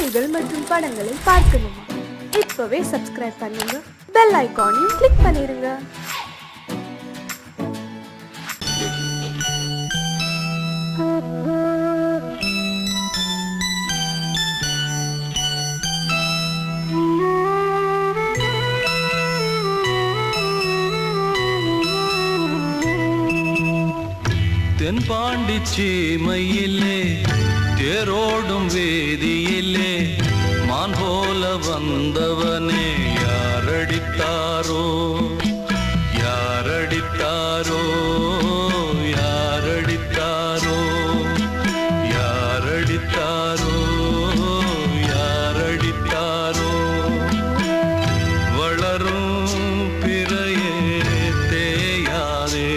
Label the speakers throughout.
Speaker 1: பாடல்கள் மற்றும் படங்களை பார்க்கணுமா? இப்பவே சப்ஸ்கிரைப் பண்ணுங்க, பெல் ஐகானையும் கிளிக் பண்ணிருங்க.
Speaker 2: தென்பாண்டி சீமையிலே தேரோடும் வேதியிலே மான் போல வந்தவனே யாரடித்தாரோ யாரடித்தாரோ யாரடித்தாரோ யாரடித்தாரோ யாரடித்தாரோ வளரும் பிறையே தேயாதே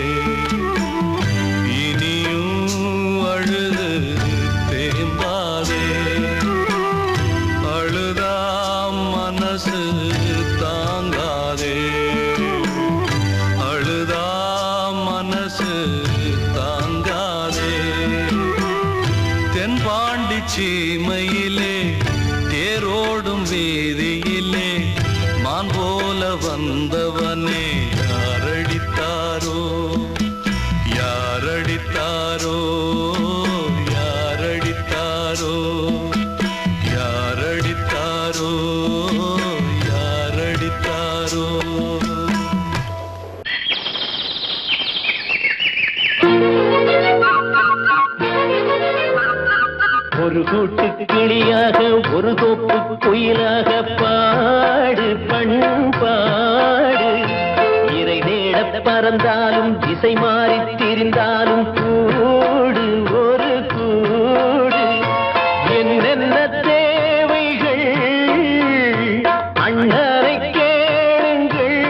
Speaker 2: தாங்காதே அழுதா மனசு தாங்காதே தென்பாண்டி சீமையிலே தேரோடும் வீதியிலே மான் போல வந்தவனே யாரடித்தாரோ யாரடித்தாரோ யாரடித்தாரோ யாரடித்தாரோ யாரடித்தாரோ
Speaker 3: ஒரு கூட்டு கிளியாக ஒரு தோப்பு குயிலாக பாடு பண்பாடு இறை தேட பறந்தாலும் திசை மாறி திரிந்தாலும் கூடு ஒரு கூடு என்னென்ன தேவைகள் அண்ணரை கேளுங்கள்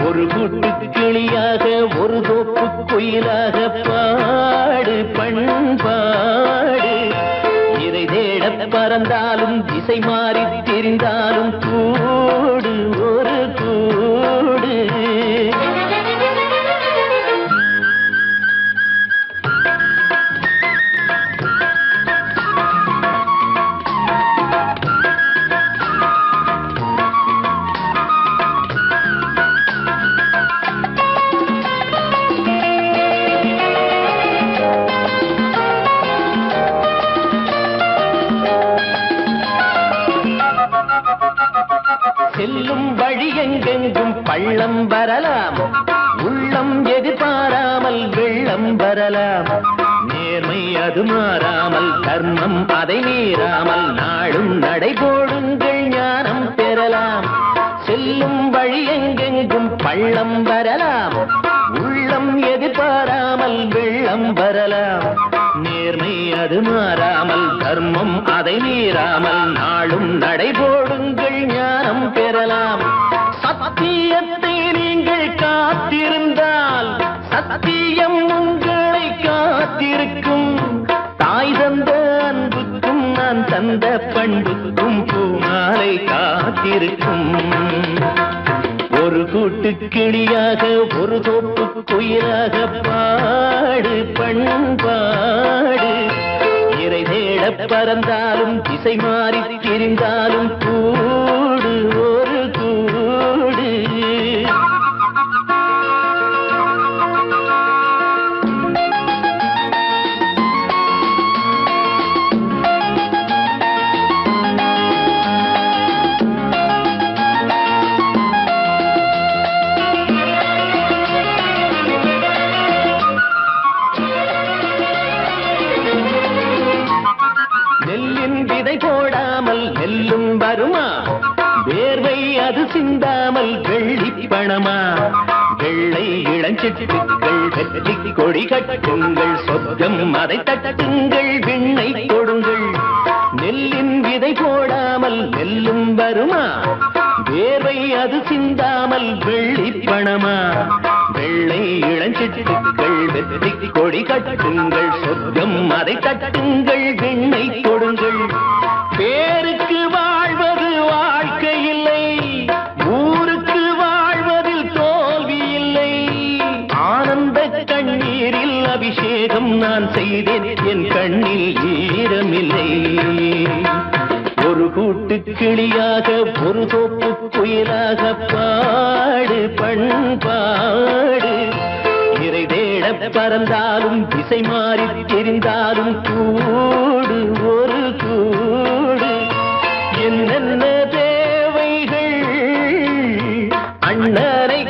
Speaker 3: ஒரு கூட்டு கிளியாக ஒரு தோப்பு குயிலாக பாடு பண்பாடு இறை தேட பறந்தாலும் திசை மாறி தெரிந்தாலும் கூடு ஒரு கூடு செல்லும் வழி எங்கெங்கும் பள்ளம் வரலாம், உள்ளம் எதிர்பாராமல் வெள்ளம் வரலாம். நேர்மை அது மாறாமல், தர்மம் அதை மீறாமல், நாளும் நடைபோடுங்கள் ஞானம் பெறலாம். செல்லும் வழி எங்கெங்கும் பள்ளம் வரலாம், உள்ளம் எதிர்பாராமல் வெள்ளம் வரலாம். நேர்மை அது மாறாமல், தர்மம் அதை மீறாமல், நாளும் நடைபோடுங்கள் ஞானம் பெறலாம். சத்தியத்தை நீங்கள் காத்திருந்தால் சத்தியம் உங்களை காத்திருக்கும். தாய் தந்த அன்புக்கும் நான் தந்த பண்புக்கும் பூமாலை காத்திருக்கும். ஒரு கூட்டு கிளியாக ஒரு தோப்பு குயிலாக பாடு பண்பாடு இறை தேட பறந்தாலும் திசை மாறி திரிந்தாலும் கூடு ஒரு கூடு. நெல்லின் விதை போடாமல் நெல்லும் வருமா? வேர்வை அது சிந்தாமல் வெள்ளி பணமா? வெள்ளை இளஞ்சிட்டுக்கள் வெற்றி கொடி கட்டுங்கள், சொர்க்கம் அதை தட்டுங்கள், விண்ணை கொடுங்கள். நெல்லின் விதை போடாமல் நெல்லும் வருமா? வேர்வை அது சிந்தாமல் வெள்ளி பணமா? வெள்ளை இளஞ்சிட்டுக்கள் வெற்றி கொடி கட்டுங்கள், சொர்க்கம் அதை தட்டுங்கள், விண்ணை கொடுங்கள். பேருக்கு வாழ்வது வாழ்க்கை இல்லை, ஊருக்கு வாழ்வதில் தோல்வி இல்லை. ஆனந்த கண்ணீரில் அபிஷேகம் நான் செய்தேன், என் கண்ணில் ஈரமில்லை. ஒரு கூட்டு கிளியாக ஒரு தோப்பு குயிலாக பாடு பண்பாடு இறை தேட பறந்தாலும் திசை மாறி தெரிந்தாலும் கூடு ஒரு கூடு என்னென்ன தேவைகள் அண்ணனை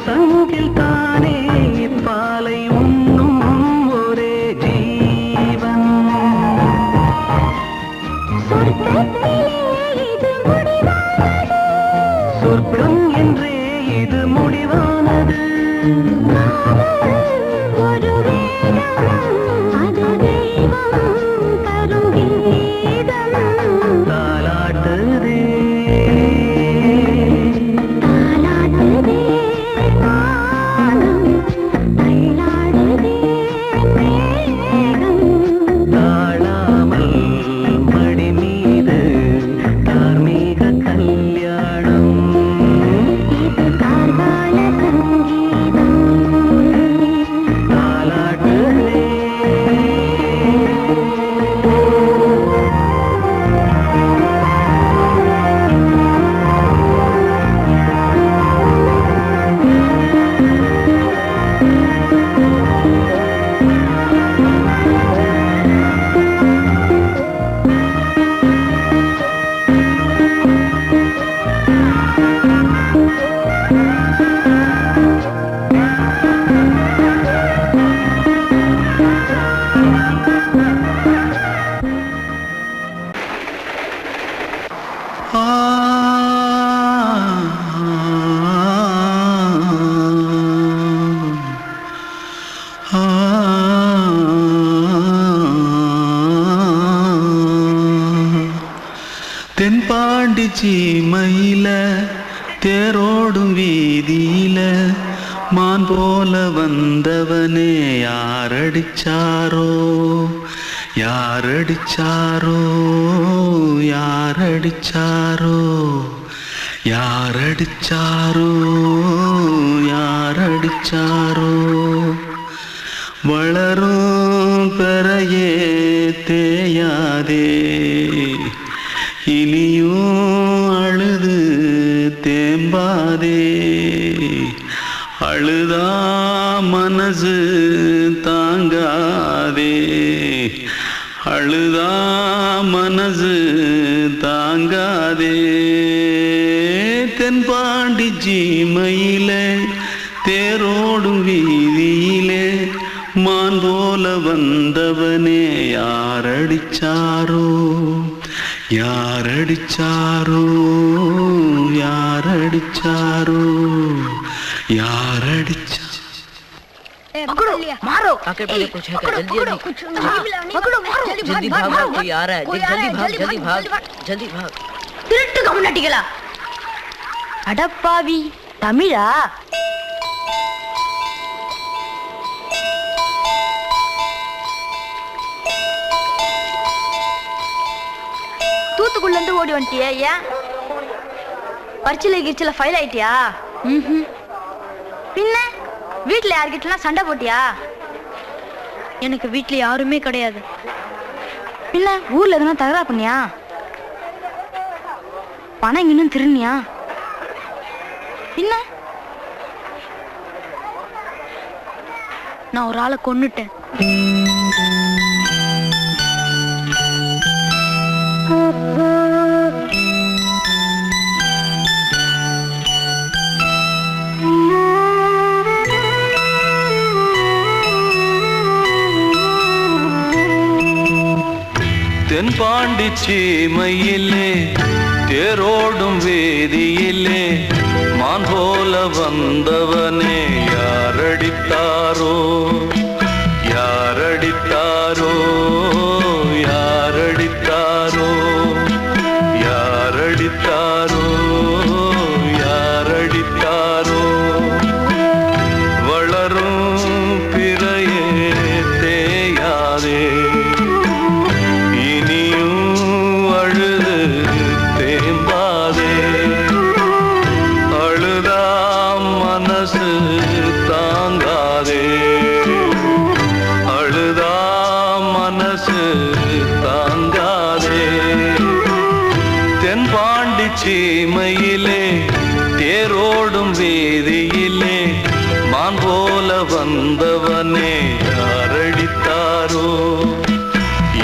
Speaker 3: சங்கில் தானே பாலை உண்ணும் ஒரே ஜீவன். சொர்க்கம் என்றே இது முடிவானது. தாலாட்டுதே தாழாமல் மடி மீது தார்மீக கல்யாணம். தாலாட்டுதே தென்பாண்டி சீமையில தேரோடும் வீதியில மான் போல வந்தவனே யாரடிச்சாரோ யாரடிச்சாரோ யாரடிச்சாரோ யாரடிச்சாரோ யாரடிச்சாரோ. வளரும் பெறையே தேயாதே இனியும் அழுது தேம்பாதே. அழுதா மனசு தாங்காதே அழுதா மனசு தாங்காதே. தென்பாண்டி சீமையிலே தேரோடும் வீதியிலே மான் போல வந்தவனே யாரடிச்சாரோ யாரடிச்சாரோ யாரடிச்சாரோ யாரடிச்சா.
Speaker 4: पकड़ो मारो
Speaker 5: आके पहले कुछ है क्या? जल्दी जल्दी
Speaker 4: पकड़ो मारो
Speaker 5: जल्दी भाग भाग, कोई आ रहा है. जल्दी भाग जल्दी भाग.
Speaker 4: திருட்டு கம்முனட்டிகளா அடப்பாவி தமிழா. தூத்துக்குள்ள இருந்து ஓடி வந்துட்டியா? ஏன் பரிச்சையில கிரிச்சில ஃபைல் ஆயிட்டியா? பின்ன வீட்டுல யார்கிட்டலாம் சண்டை போட்டியா? எனக்கு வீட்டுல யாருமே கிடையாது. பின்ன ஊர்ல எதுனா தகராறு பண்ணியா? பணம் இன்னும் திருநியா? பின்ன நான் ஒரு ஆளை கொன்னுட்டேன்.
Speaker 2: தென்பாண்டி சீமையிலே தேரோடும் வேதியிலே மான் போல வந்தவனே யாரடித்தாரோ யாரடித்தாரோ யாரடித்தாரோ யாரடித்தாரோ யாரடித்தாரோ. வளரும் பிறையே தேயாதே சீமையிலே தேரோடும் வேதியிலே மான் போல வந்தவனே யாரடித்தாரோ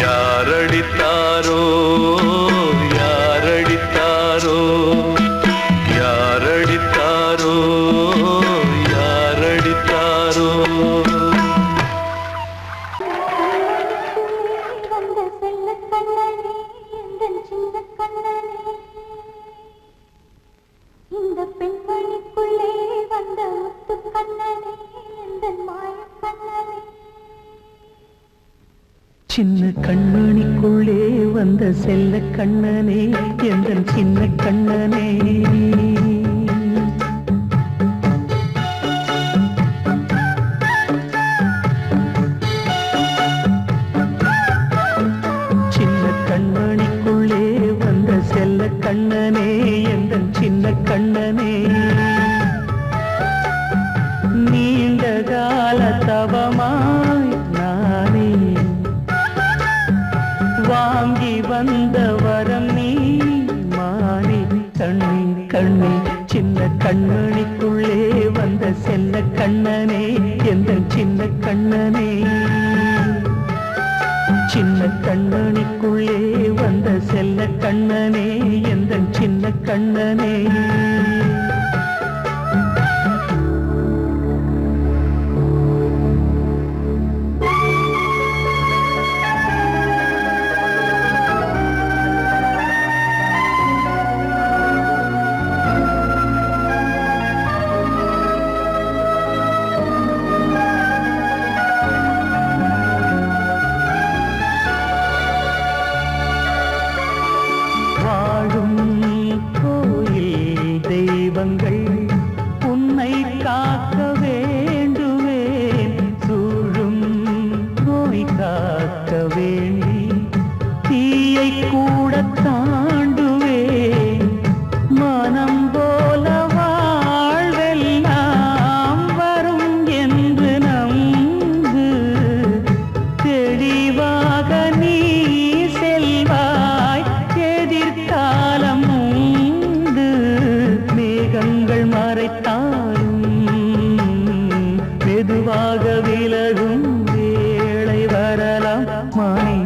Speaker 2: யாரடித்தாரோ யாரடித்தாரோ யாரடித்தாரோ
Speaker 6: சின்ன கண்மணிக்குள்ளே வந்த செல்ல கண்ணனே எந்தன் சின்ன கண்ணனே சின்ன கண்மணிக்குள்ளே வந்த செல்ல கண்ணனே எந்தன் சின்ன கண்ணனே நீண்ட கால தவமாய் நானே வாங்கி வந்த வரம் நீ மானே கண்ணே கண்ணே சின்ன கண்மணிக்குள்ளே வந்த செல்ல கண்ணனே எந்தன் சின்ன கண்ணனே சின்ன கண்மணிக்குள்ளே வந்த செல்ல கண்ணனே எந்தன் சின்ன கண்ணனே உன்னை காக்க வேண்டுவேன் சூழும் நோய் காக்க வேண்டி தீயை கூட தாண்டுவேன் மனம் போல வாழ்வெல்லாம் வரும் என்று நம்பு தெளிவாக நீ செல்வாய் எதிர்காலம் மேகங்கள் மறைத்தாலும் மெதுவாக விலகும் வேளை வரலாம் மானே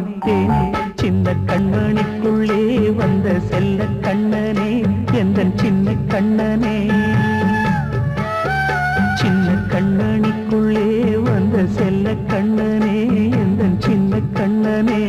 Speaker 6: சின்ன கண்மணிக்குள்ளே வந்த செல்ல கண்ணனே எந்தன் சின்ன கண்ணனே சின்ன கண்ணனிக்குள்ளே வந்த செல்ல கண்ணனே எந்தன் சின்ன கண்ணனே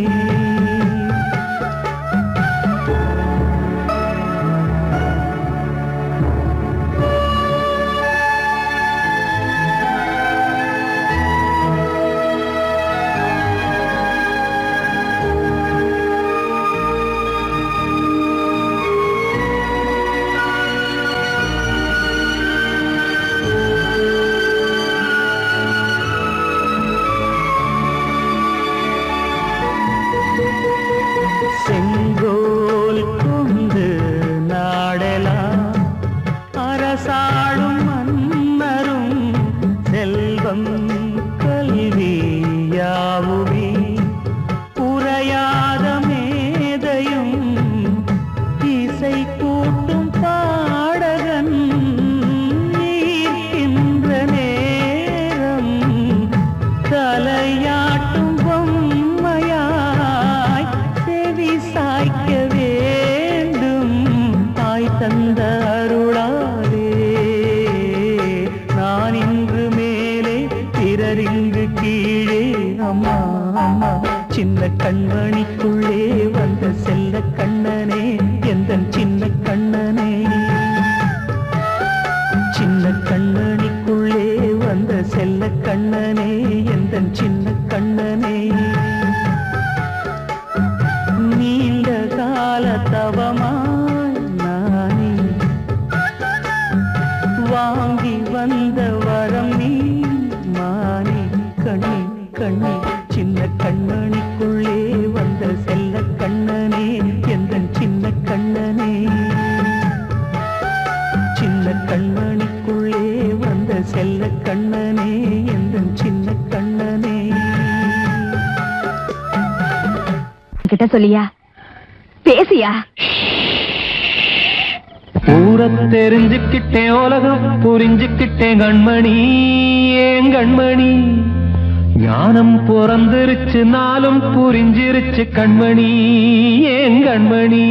Speaker 6: செங்கோல் கொண்டு நாடலாம் அரசாளும் மன்னரும் செல்வம் கல்வி யாவுமே உரையாத மேதையும் இசை கூட்டும் பாடகன் ஈர்க்கின்ற நேரம் தலையாட்டும் பொம்மையாய் செவி சாய்க்க வேண்டும் தாய் தந்த அருளாலே நான் இன்று மேலே பிறரிங்கு கீழே அம்மா அம்மா சின்ன கண்மணிக்குள்ளே வந்த செல்ல கண்ணனே எந்தன் சின்ன கண்ணனே சின்ன கண்ணனிக்குள்ளே வந்த செல்ல கண்ணனே எந்தன் சின்ன கண்ணனே நீண்ட கால தவமாய் நானே வாங்கி வந்த வரம் நீ மானே கண்ணே கண்ணே சின்ன கண்ணனிக்குள்ளே வந்த செல்ல கண்ணனே எந்தன் சின்ன கண்ணனே சின்ன கண்ணனிக்குள்ளே வந்த செல்ல கண்ணனே எந்தன் சின்ன கண்ணனே
Speaker 4: கிட்ட சொல்லியா பேசியா
Speaker 6: ஊரை தெரிஞ்சுக்கிட்டேன் உலகம் புரிஞ்சுக்கிட்டேன் கண்மணி ஏன் கண்மணி ஞானம் பிறந்திருச்சு நாளும் புரிஞ்சிருச்சு கண்மணி ஏன் கண்மணி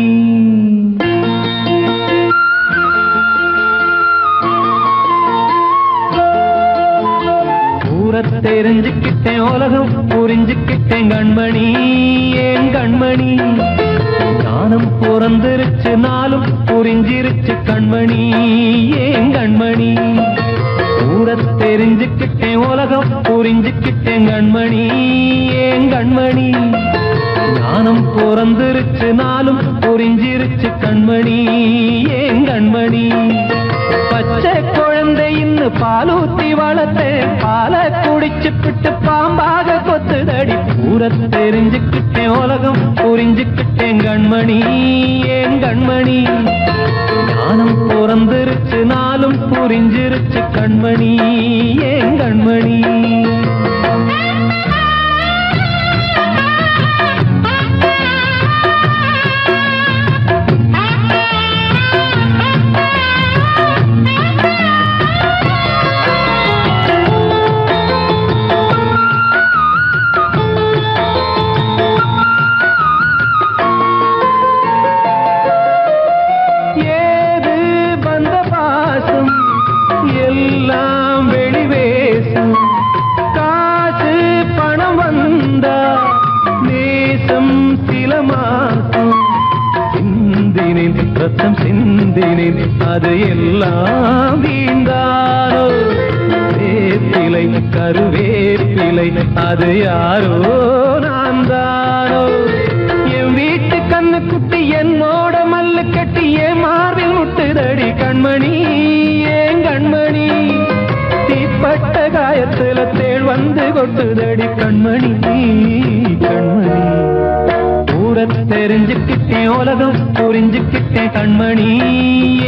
Speaker 6: ஊரை தெரிஞ்சுக்கிட்டேன் உலகம் புரிஞ்சுக்கிட்டேன் கண்மணி ஏன் கண்மணி ஞானம் பிறந்திருச்சு நாளும் புரிஞ்சிருச்சு கண்மணி ஏன் கண்மணி ஊரத் தெரிஞ்சுக்கிட்டேன் உலகம் புரிஞ்சுக்கிட்டேன் கண்மணி ஏன் கண்மணி ஞானம் பிறந்திருச்சு நாளும் புரிஞ்சிருச்சு கண்மணி ஏன் கண்மணி பச்சை குழந்தை இன்னும் பாலூத்தி வளர்த்தேன் பாலை குடிச்சு பிட்டு பாம்பாக கொத்துதடி ஊரத் தெரிஞ்சுக்கிட்டேன் உலகம் புரிஞ்சுக்கிட்டேன் கண்மணி ஏன் கண்மணி ஞானம் பிறந்திருச்சு நாளும் புரிஞ்சிருச்சு கண்மணி ஏன் கண்மணி எல்லாம் வெளிவேசம் காசு பணம் வந்தா நேசம் சில மாசம் சிந்தினேன் ரத்தம் சிந்தினேன் அது எல்லாம் வீண்டாரோ வேப்பிலை கருவேப்பிலை அது யாரோ நான் தானோ என் வீட்டு கண்ணு குட்டி என்னோட மல்லு கட்டி என் மார்பில் முட்டுதடி கண்மணி ஏன் கண்மணி தீப்பட்ட காயத்துல தேள் வந்து கொட்டுதடி கண்மணி கண்மணி ஊரத் தெரிஞ்சுக்கிட்டேன் உலகம் புரிஞ்சுக்கிட்டேன் கண்மணி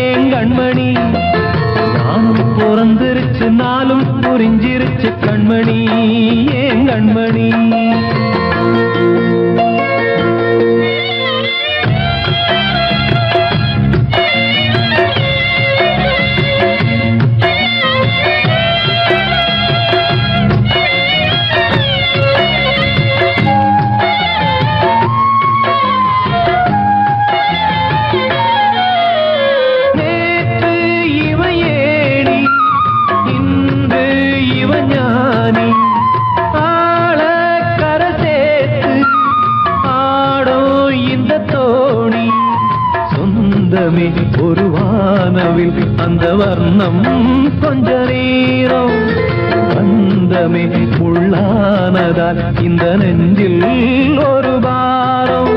Speaker 6: ஏன் கண்மணி நானும் பிறந்திருச்சு நாளும் புரிஞ்சிருச்சு கண்மணி ஏன் கண்மணி ஒரு வானவில் அந்த வர்ணம் கொஞ்ச நேரம் வந்தமே உள்ளானதால் இந்த நெஞ்சில் ஒரு பாரம்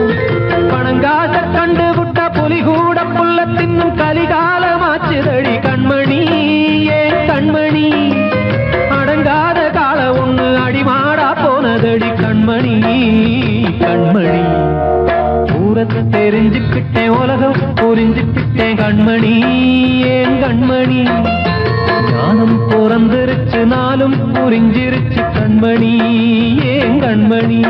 Speaker 6: பணங்காச கண்டு விட்ட புலி கூட புல்ல தின்னும் கலிகாலமாச்சுதடி கண்மணி ஏன் கண்மணி அடங்காத கால ஒண்ணு அடிமாடா போனதடி கண்மணி கண்மணி ஊரத் தெரிஞ்சுக்கிட்டேன் உலகம் புரிஞ்சுக்கிட்டேன் கண்மணி ஏன் கண்மணி ஞானம் பிறந்திருச்சு நாளும் புரிஞ்சிருச்சு கண்மணி ஏன் கண்மணி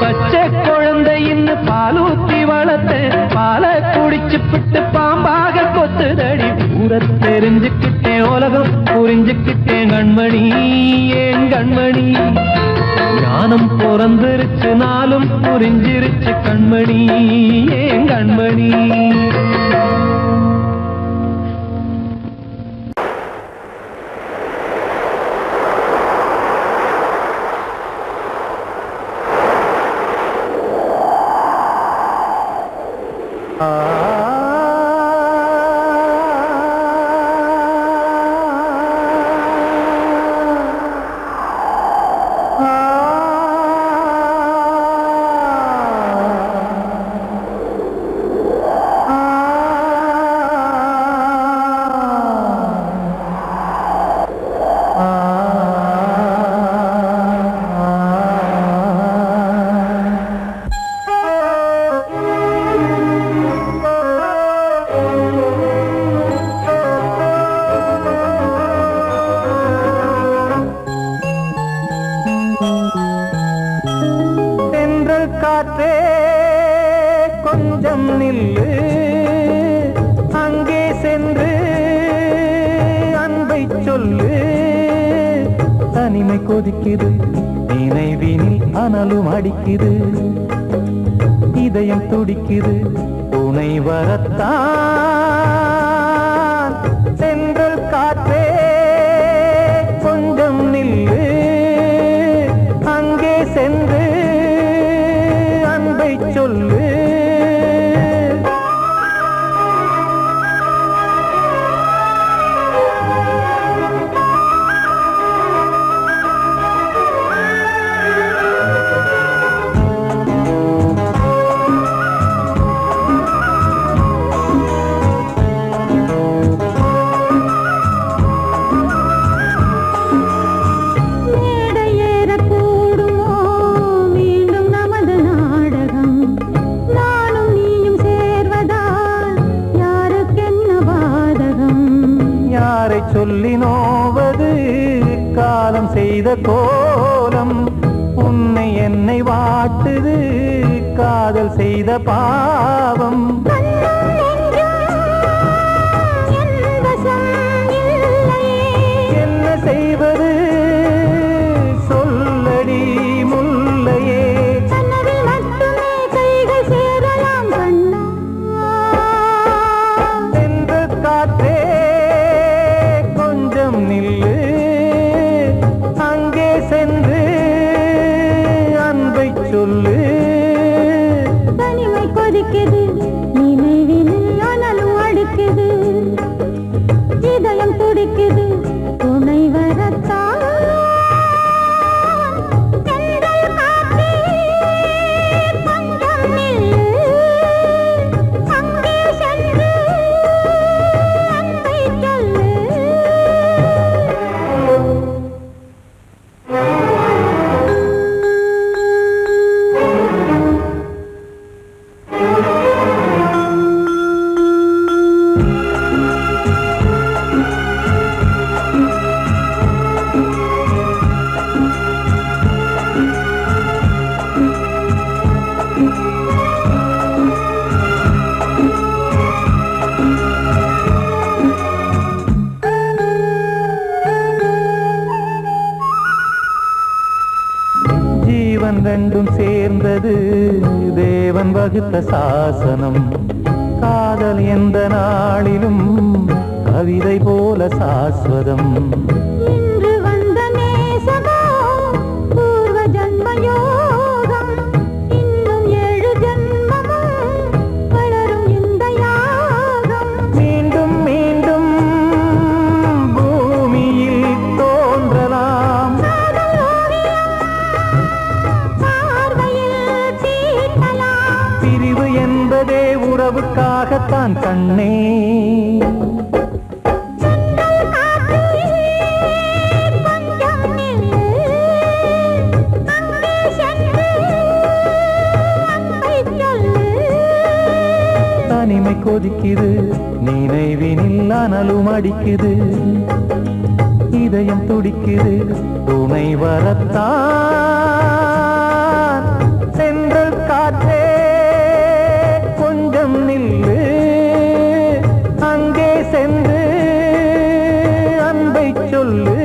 Speaker 6: பச்சை குழந்தை இன்னும் பாலூத்தி வளர்த்தேன் பாலை குடிச்சு பிட்டு பாம்பாக கொத்துதடி ஊரத் தெரிஞ்சுக்கிட்டேன் உலகம் புரிஞ்சுக்கிட்டேன் கண்மணி ஏன் கண்மணி ஞானம் பிறந்திருச்சு நாளும் புரிஞ்சிருச்சு கண்மணி ஏன் கண்மணி
Speaker 7: காற்றே கொஞ்சம் நில்லு, அங்கே சென்று அன்பை சொல்லு. தனிமை கொதிக்குது, நினைவினில் அனலும் அடிக்குது, இதயம் துடிக்குது துணை வரத்தான். சென்றல் காற்றே கொஞ்சம் நில்லு, அங்கே சென்று அன்பை சொல்லு. காலம் செய்த கோலம் உன்னை என்னை வாட்டுது காதல் செய்த பாவம். என்ன செய்வது சொல்லடி முல்லையே. சென்று காற்றே கொஞ்சம் நில்லு அங்கே சென்று அன்பை சொல்லு.
Speaker 8: தனிமை கொதிக்குது நினைவினில் அனலும் அடிக்குது இதயம் துடிக்குது துணை வரத்தான். தென்றல் காற்றே கொஞ்சம் நில்லு அங்கே சென்று அன்பை சொல்லு.
Speaker 7: ஜீவன் ரெண்டும் சேர்ந்தது தேவன் வகுத்த சாசனம். காதல் எந்த நாளிலும் கவிதை போல சாஸ்வதம்.
Speaker 8: இன்று வந்த நேசமோ பூர்வ ஜன்ம யோகம் இன்னும் 7 ஜன்மமும் வளரும் இந்த யாகம்.
Speaker 7: மீண்டும் மீண்டும் பூமியில் தோன்றலாம்
Speaker 8: பார்வையில் தீட்டலாம்.
Speaker 7: பிரிவு என்பதே உறவுக்காகத்தான் கண்ணே.
Speaker 8: தென்றல் காற்றே கொஞ்சம் நில்லு அங்கே சென்று அன்பை சொல்லு.
Speaker 7: தனிமை கொதிக்குது நினைவினில் அனலும் அடிக்குது இதயம் துடிக்குது துணை வரத்தான். சென்றல் காற்றே கொஞ்சம் நில்லு அங்கே சென்று அன்பை சொல்லு.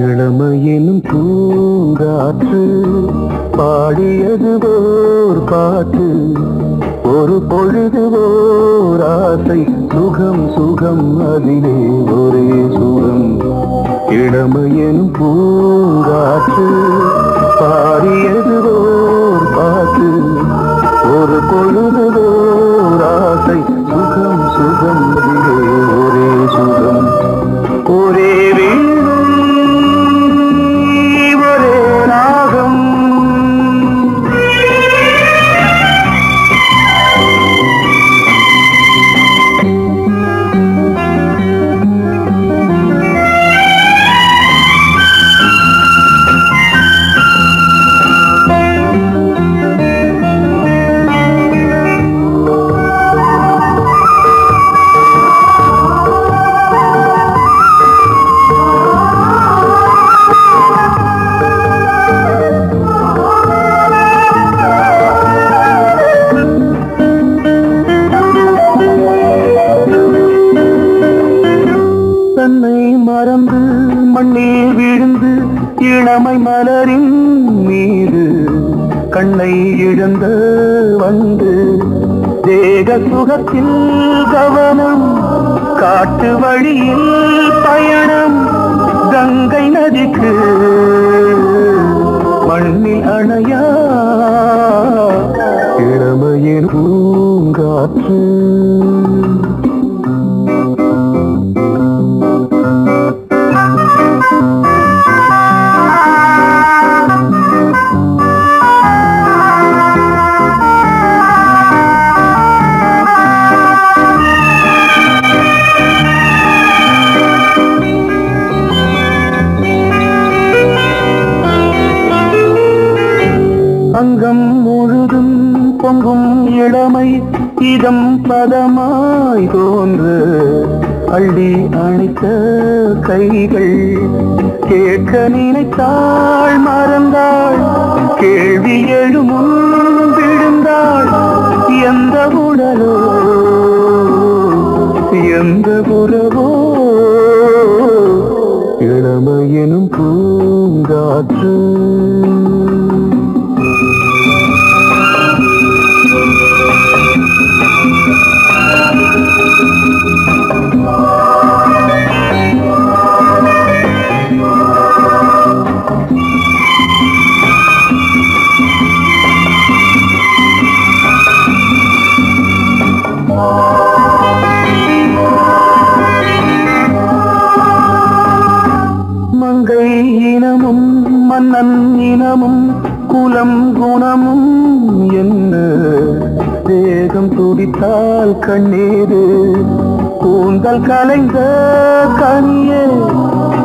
Speaker 7: இளமையினும் பூங்காற்று பாடியது ஓர் பாட்டு, ஒரு பொழுது ஓர் ஆசை, சுகம் சுகம் அதிலே ஒரே சுகம். இளமையினும் பூங்காற்று பாடியது ஓர் பாட்டு, ஒரு பொழுது ஓர் ஆசை, சுகம் சுகம் அதிலே ஒரே சுகம். ஒரே மறந்து மண்ணில் விழுந்து இளமை மலரின் மீது கண்ணை இழந்த வந்து தேக சுகத்தில் கவனம், காட்டு வழியில் பயணம், கங்கை நதிக்கு மண்ணில் அணையா இளமையின் பூங்காற்று. அங்கம் முழுதும் பொங்கும் இளமை இதம் பதமாய் தோன்று, அள்ளி அணைத்த கைகள் கேட்க நினைத்தாள் மறந்தாள், கேள்வி எழுமுன் விழுந்தாள். எந்த உடலோ எந்த உறவோ இளமையெனும் பூங்காற்று. நிறமும் குலம் குணமும் என்ன தேகம் துடித்தால் கண்ணீரு கூந்தல் கலைந்த கனியே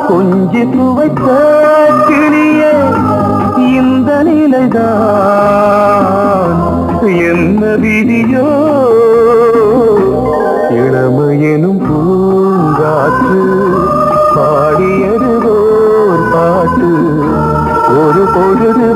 Speaker 7: கொஞ்சி துவைத்த கிளியே இந்த நிலைதான் என்ன விதியோ இளமையெனும் பூங்காற்று பாடியது ஓர் பாட்டு ஒரு பொழுது